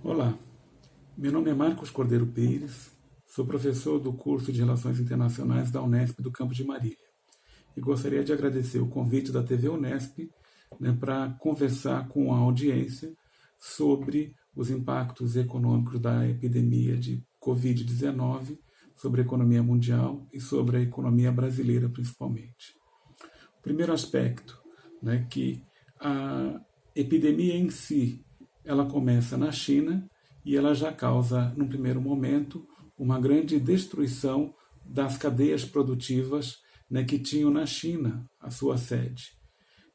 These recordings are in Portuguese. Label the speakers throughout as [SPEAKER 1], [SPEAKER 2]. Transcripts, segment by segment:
[SPEAKER 1] Olá, meu nome é Marcos Cordeiro Pires, sou professor do curso de Relações Internacionais da Unesp do Campo de Marília e gostaria de agradecer o convite da TV Unesp, para conversar com a audiência sobre os impactos econômicos da epidemia de Covid-19 sobre a economia mundial e sobre a economia brasileira principalmente. O primeiro aspecto, que a epidemia em si ela começa na China e ela já causa, num primeiro momento, uma grande destruição das cadeias produtivas, que tinham na China a sua sede.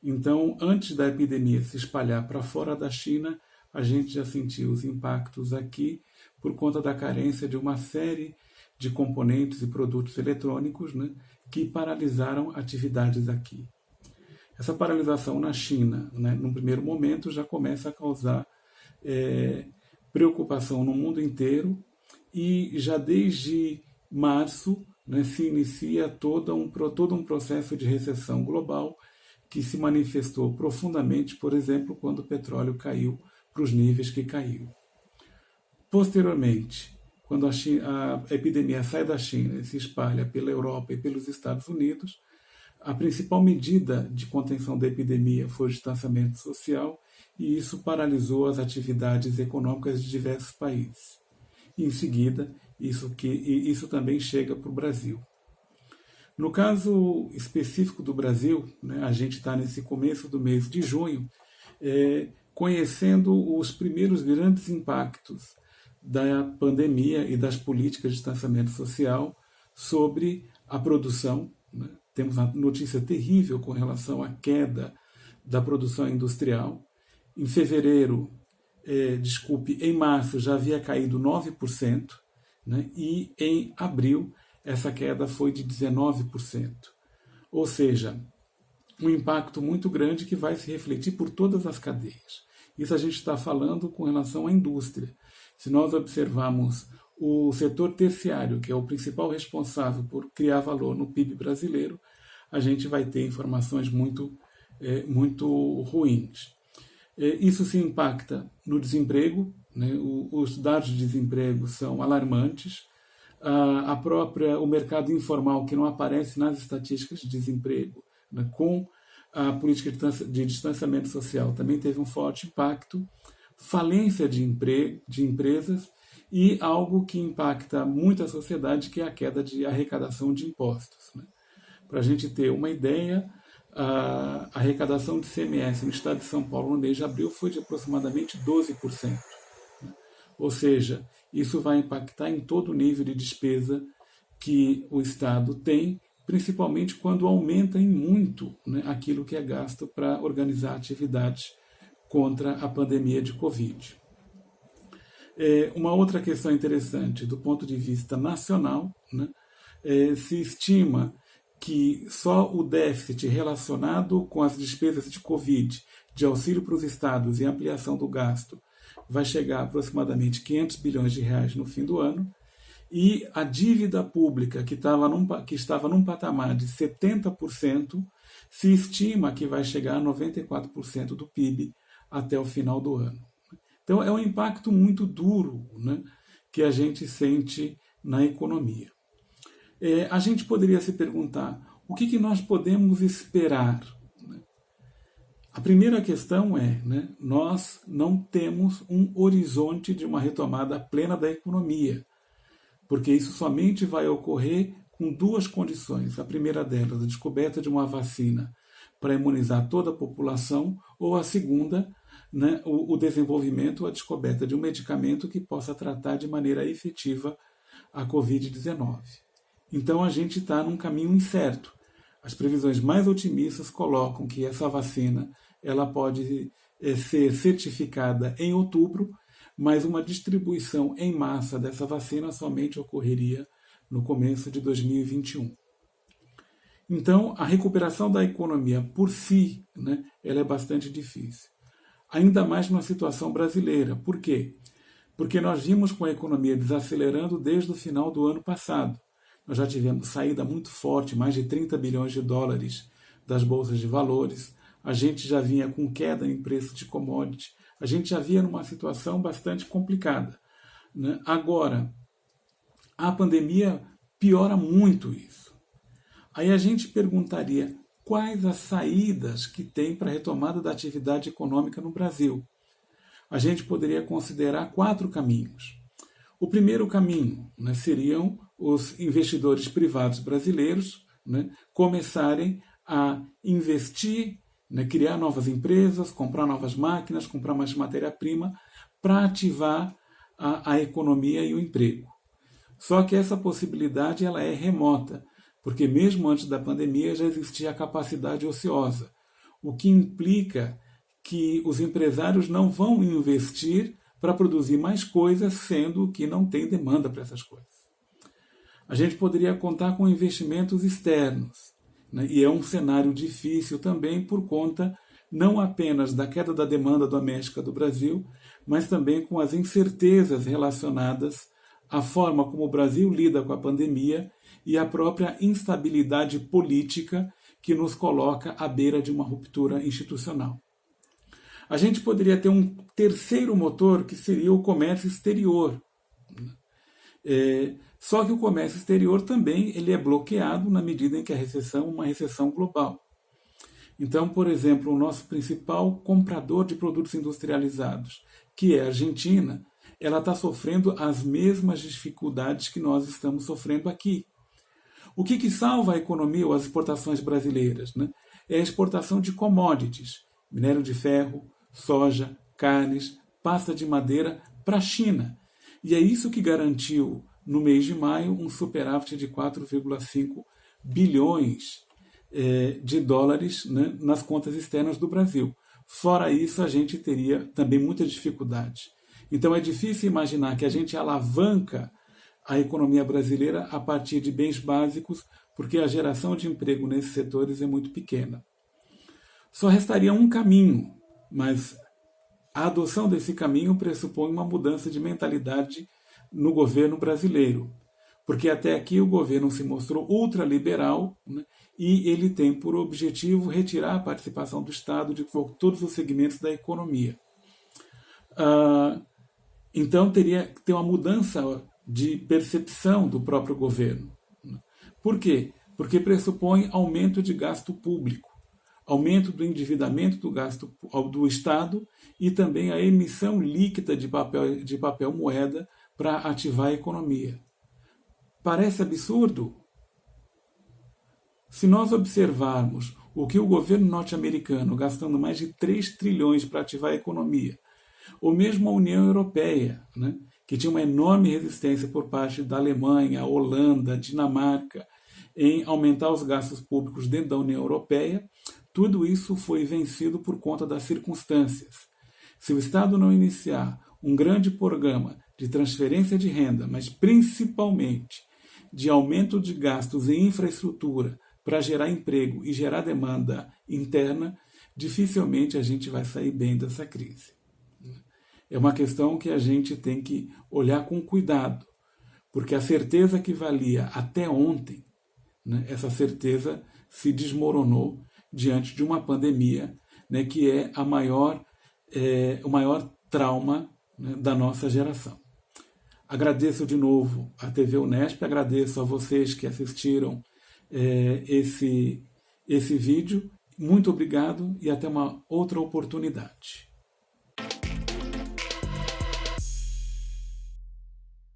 [SPEAKER 1] Então, antes da epidemia se espalhar para fora da China, a gente já sentiu os impactos aqui por conta da carência de uma série de componentes e produtos eletrônicos, que paralisaram atividades aqui. Essa paralisação na China, num primeiro momento, já começa a causar preocupação no mundo inteiro e já desde março se inicia todo um processo de recessão global que se manifestou profundamente, por exemplo, quando o petróleo caiu para os níveis que caiu. Posteriormente, quando a epidemia sai da China e se espalha pela Europa e pelos Estados Unidos, a principal medida de contenção da epidemia foi o distanciamento social e isso paralisou as atividades econômicas de diversos países. E, em seguida, isso também chega para o Brasil. No caso específico do Brasil, a gente está nesse começo do mês de junho, conhecendo os primeiros grandes impactos da pandemia e das políticas de distanciamento social sobre a produção. Temos uma notícia terrível com relação à queda da produção industrial. Em fevereiro, em março já havia caído 9%, e em abril essa queda foi de 19%. Ou seja, um impacto muito grande que vai se refletir por todas as cadeias. Isso a gente está falando com relação à indústria. Se nós observarmos o setor terciário, que é o principal responsável por criar valor no PIB brasileiro, a gente vai ter informações muito ruins. Isso se impacta no desemprego, os dados de desemprego são alarmantes, o mercado informal, que não aparece nas estatísticas de desemprego, com a política de distanciamento social, também teve um forte impacto, falência de empresas e algo que impacta muito a sociedade, que é a queda de arrecadação de impostos. Para a gente ter uma ideia, a arrecadação de CMS no estado de São Paulo no mês de abril foi de aproximadamente 12%. Ou seja, isso vai impactar em todo o nível de despesa que o Estado tem, principalmente quando aumenta em muito aquilo que é gasto para organizar atividades contra a pandemia de Covid. Uma outra questão interessante, do ponto de vista nacional, se estima que só o déficit relacionado com as despesas de Covid, de auxílio para os estados e ampliação do gasto, vai chegar a aproximadamente 500 bilhões de reais no fim do ano, e a dívida pública, que estava num patamar de 70%, se estima que vai chegar a 94% do PIB até o final do ano. Então, é um impacto muito duro que a gente sente na economia. A gente poderia se perguntar o que nós podemos esperar. A primeira questão é, nós não temos um horizonte de uma retomada plena da economia, porque isso somente vai ocorrer com duas condições. A primeira delas, a descoberta de uma vacina para imunizar toda a população, ou a segunda, o desenvolvimento, a descoberta de um medicamento que possa tratar de maneira efetiva a Covid-19. Então a gente está num caminho incerto. As previsões mais otimistas colocam que essa vacina ela pode ser certificada em outubro, mas uma distribuição em massa dessa vacina somente ocorreria no começo de 2021. Então, a recuperação da economia por si, ela é bastante difícil. Ainda mais na situação brasileira. Por quê? Porque nós vimos com a economia desacelerando desde o final do ano passado. Nós já tivemos saída muito forte, mais de 30 bilhões de dólares das bolsas de valores. A gente já vinha com queda em preço de commodity. a gente já via numa situação bastante complicada, né? Agora, a pandemia piora muito isso. Aí a gente perguntaria quais as saídas que tem para a retomada da atividade econômica no Brasil. A gente poderia considerar 4 caminhos. O primeiro caminho, né, seriam os investidores privados brasileiros, né, começarem a investir, né, criar novas empresas, comprar novas máquinas, comprar mais matéria-prima para ativar a economia e o emprego. Só que essa possibilidade ela é remota, porque mesmo antes da pandemia já existia a capacidade ociosa, o que implica que os empresários não vão investir para produzir mais coisas, sendo que não tem demanda para essas coisas. A gente poderia contar com investimentos externos, né? E é um cenário difícil também por conta não apenas da queda da demanda doméstica do Brasil, mas também com as incertezas relacionadas à forma como o Brasil lida com a pandemia e a própria instabilidade política que nos coloca à beira de uma ruptura institucional. A gente poderia ter um terceiro motor, que seria o comércio exterior. Só que o comércio exterior também ele é bloqueado na medida em que a recessão é uma recessão global. Então, por exemplo, o nosso principal comprador de produtos industrializados, que é a Argentina, ela está sofrendo as mesmas dificuldades que nós estamos sofrendo aqui. O que salva a economia ou as exportações brasileiras, né? É a exportação de commodities, minério de ferro, soja, carnes, pasta de madeira para a China. E é isso que garantiu, no mês de maio, um superávit de 4,5 bilhões de dólares, né, nas contas externas do Brasil. Fora isso, a gente teria também muita dificuldade. Então é difícil imaginar que a gente alavanca a economia brasileira a partir de bens básicos, porque a geração de emprego nesses setores é muito pequena. Só restaria um caminho, mas a adoção desse caminho pressupõe uma mudança de mentalidade no governo brasileiro, porque até aqui o governo se mostrou ultraliberal, né, e ele tem por objetivo retirar a participação do Estado de todos os segmentos da economia. Então teria que ter uma mudança de percepção do próprio governo. Por quê? Porque pressupõe aumento de gasto público, aumento do endividamento do gasto do Estado e também a emissão líquida de papel moeda para ativar a economia. Parece absurdo? Se nós observarmos o que o governo norte-americano, gastando mais de 3 trilhões para ativar a economia, ou mesmo a União Europeia, né, que tinha uma enorme resistência por parte da Alemanha, Holanda, Dinamarca, em aumentar os gastos públicos dentro da União Europeia, tudo isso foi vencido por conta das circunstâncias. Se o Estado não iniciar um grande programa de transferência de renda, mas principalmente de aumento de gastos em infraestrutura para gerar emprego e gerar demanda interna, dificilmente a gente vai sair bem dessa crise. É uma questão que a gente tem que olhar com cuidado, porque a certeza que valia até ontem, né, essa certeza se desmoronou diante de uma pandemia, né, que é o maior trauma, né, da nossa geração. Agradeço de novo a TV Unesp, agradeço a vocês que assistiram esse vídeo. Muito obrigado e até uma outra oportunidade.